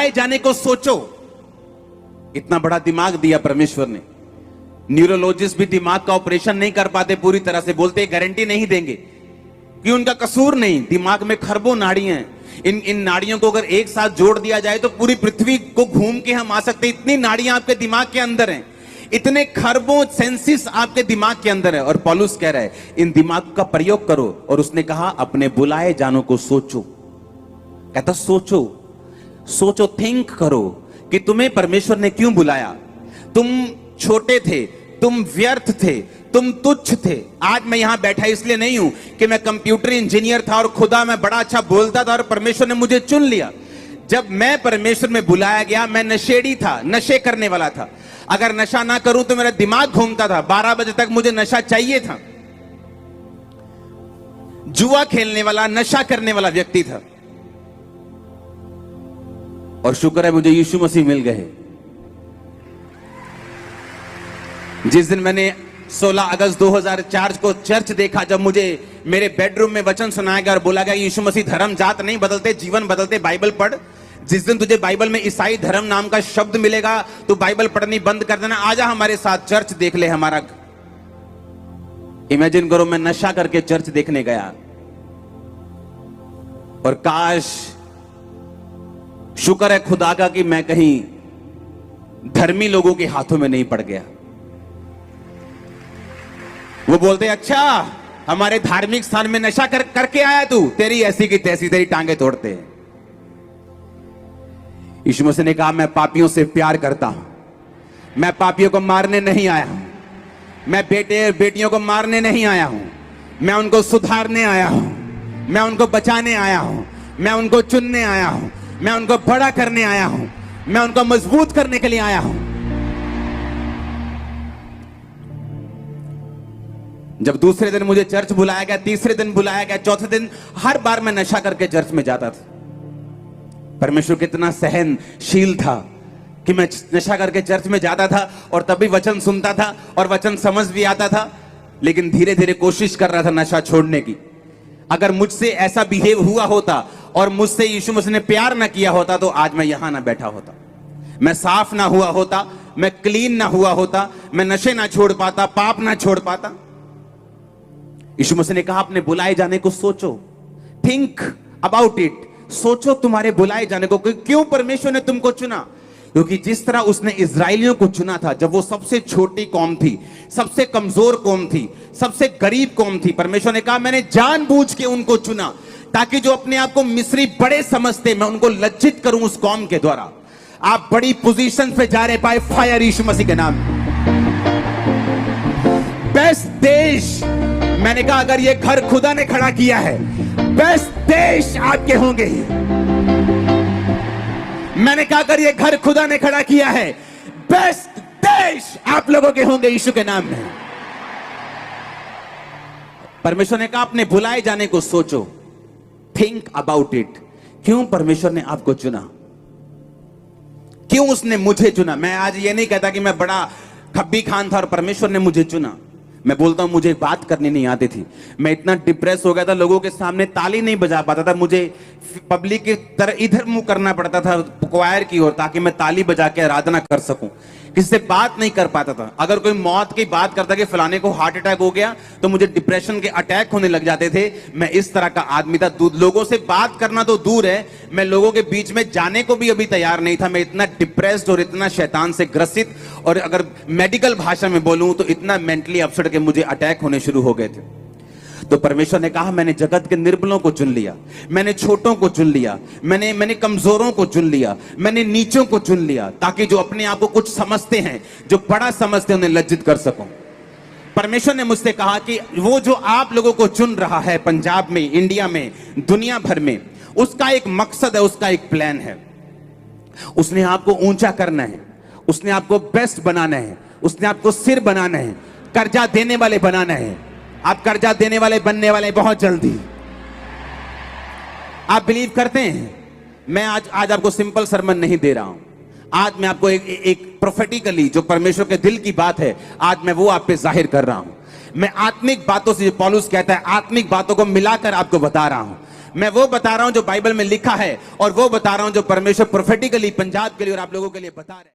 बुलाए जाने को सोचो। इतना बड़ा दिमाग दिया परमेश्वर ने। न्यूरोलॉजिस्ट भी दिमाग का ऑपरेशन नहीं कर पाते पूरी तरह से, बोलते गारंटी नहीं देंगे कि उनका कसूर नहीं। दिमाग में खरबों नाड़ियां हैं। इन नाड़ियों को अगर एक साथ जोड़ दिया जाए तो पूरी पृथ्वी को घूम के हम आ सकते हैं। इतनी नाड़ियां आपके दिमाग के अंदर हैं, इतने खरबों सेंसिस आपके दिमाग के अंदर है। और पौलुस कह रहा है इन दिमाग का प्रयोग करो। और उसने कहा अपने बुलाए जानों को सोचो। कहता सोचो, सोचो, थिंक करो कि तुम्हें परमेश्वर ने क्यों बुलाया। तुम छोटे थे, तुम व्यर्थ थे, तुम तुच्छ थे। आज मैं यहां बैठा इसलिए नहीं हूं कि मैं कंप्यूटर इंजीनियर था और खुदा मैं बड़ा अच्छा बोलता था और परमेश्वर ने मुझे चुन लिया। जब मैं परमेश्वर में बुलाया गया, मैं नशेड़ी था, नशे करने वाला था। अगर नशा ना करूं तो मेरा दिमाग घूमता था। 12 बजे तक मुझे नशा चाहिए था। जुआ खेलने वाला, नशा करने वाला व्यक्ति था। और शुक्र है मुझे यीशु मसीह मिल गए। जिस दिन मैंने 16 अगस्त 2004 को चर्च देखा, जब मुझे मेरे बेडरूम में वचन सुनाया गया और बोला गया यीशु मसीह धर्म जात नहीं बदलते, जीवन बदलते, बाइबल पढ़। जिस दिन तुझे बाइबल में ईसाई धर्म नाम का शब्द मिलेगा तो बाइबल पढ़नी बंद कर देना, आजा हमारे साथ चर्च देख ले हमारा। इमेजिन करो मैं नशा करके चर्च देखने गया और काश, शुक्र है खुदा का कि मैं कहीं धर्मी लोगों के हाथों में नहीं पड़ गया। वो बोलते अच्छा हमारे धार्मिक स्थान में नशा करके आया तू, तेरी ऐसी की तैसी, तेरी टांगे तोड़ते हैं। यीशु मसीह ने कहा मैं पापियों से प्यार करता हूं, मैं पापियों को मारने नहीं आया हूं, मैं बेटे और बेटियों को मारने नहीं आया हूं, मैं उनको सुधारने आया हूं, मैं उनको बचाने आया हूं, मैं उनको चुनने आया हूं, मैं उनको बड़ा करने आया हूं, मैं उनको मजबूत करने के लिए आया हूं। जब दूसरे दिन मुझे चर्च बुलाया गया, तीसरे दिन बुलाया गया, चौथे दिन, हर बार मैं नशा करके चर्च में जाता था। परमेश्वर कितना सहनशील था कि मैं नशा करके चर्च में जाता था और तभी वचन सुनता था और वचन समझ भी आता था, लेकिन धीरे धीरे कोशिश कर रहा था नशा छोड़ने की। अगर मुझसे ऐसा बिहेव हुआ होता और मुझसे यीशु मसीह ने प्यार ना किया होता तो आज मैं यहां ना बैठा होता, मैं साफ ना हुआ होता, मैं क्लीन ना हुआ होता, मैं नशे ना छोड़ पाता, पाप ना छोड़ पाता। यीशु मसीह ने कहा अपने बुलाए जाने को सोचो, थिंक अबाउट इट। सोचो तुम्हारे बुलाए जाने को, क्यों परमेश्वर ने तुमको चुना। क्योंकि जिस तरह उसने इजराइलियों को चुना था जब वो सबसे छोटी कौम थी, सबसे कमजोर कौम थी, सबसे गरीब कौम थी, परमेश्वर ने कहा मैंने जानबूझ के उनको चुना ताकि जो अपने आप को मिस्री बड़े समझते, मैं उनको लज्जित करूं उस कौम के द्वारा। आप बड़ी पोजीशन पे जा रहे, पाए फायर यीशु मसीह के नाम। बेस्ट देश, मैंने कहा अगर ये घर खुदा ने खड़ा किया है, बेस्ट देश आपके होंगे। मैंने कहा अगर ये घर खुदा ने खड़ा किया है, बेस्ट देश आप लोगों के होंगे यीशु के नाम में। परमेश्वर ने कहा अपने बुलाए जाने को सोचो, थिंक अबाउट इट। क्यों परमेश्वर ने आपको चुना, क्यों उसने मुझे चुना। मैं आज ये नहीं कहता कि मैं बड़ा खब्बी खान था और परमेश्वर ने मुझे चुना। मैं बोलता हूं मुझे बात करनी नहीं आती थी, मैं इतना डिप्रेस हो गया था, लोगों के सामने ताली नहीं बजा पाता था, मुझे पब्लिक की तरह इधर मुंह करना पड़ता था क्वायर की ओर ताकि मैं ताली बजा के आराधना कर सकूं। किसी से बात नहीं कर पाता था। अगर कोई मौत की बात करता कि फलाने को हार्ट अटैक हो गया तो मुझे डिप्रेशन के अटैक होने लग जाते थे। मैं इस तरह का आदमी था। लोगों से बात करना तो दूर है, मैं लोगों के बीच में जाने को भी अभी तैयार नहीं था। मैं इतना डिप्रेस्ड और इतना शैतान से ग्रसित, और अगर मेडिकल भाषा में बोलूं तो इतना मेंटली अपसेट के मुझे अटैक होने शुरू हो गए थे। तो परमेश्वर ने कहा मैंने जगत के निर्बलों को चुन लिया, मैंने छोटों को चुन लिया, मैंने कमजोरों को चुन लिया, मैंने नीचों को चुन लिया, ताकि जो अपने आप को कुछ समझते हैं, जो बड़ा समझते हैं, उन्हें लज्जित कर सकूं। परमेश्वर ने मुझसे कहा कि वो जो आप लोगों को चुन रहा है पंजाब में, इंडिया में, दुनिया भर में, उसका एक मकसद है, उसका एक प्लान है। उसने आपको ऊंचा करना है, उसने आपको बेस्ट बनाना है, उसने आपको सिर बनाना है, कर्जा देने वाले बनाना है। आप कर्जा देने वाले बनने वाले बहुत जल्दी। आप बिलीव करते हैं? मैं आज आपको सिंपल सरमन नहीं दे रहा हूं। आज मैं आपको एक प्रोफेटिकली जो परमेश्वर के दिल की बात है, आज मैं वो आप पे जाहिर कर रहा हूं। मैं आत्मिक बातों से, पौलुस कहता है, आत्मिक बातों को मिलाकर आपको बता रहा हूं। मैं वो बता रहा हूं जो बाइबल में लिखा है और वो बता रहा हूं जो परमेश्वर प्रोफेटिकली पंजाब के लिए और आप लोगों के लिए बता रहे हैं।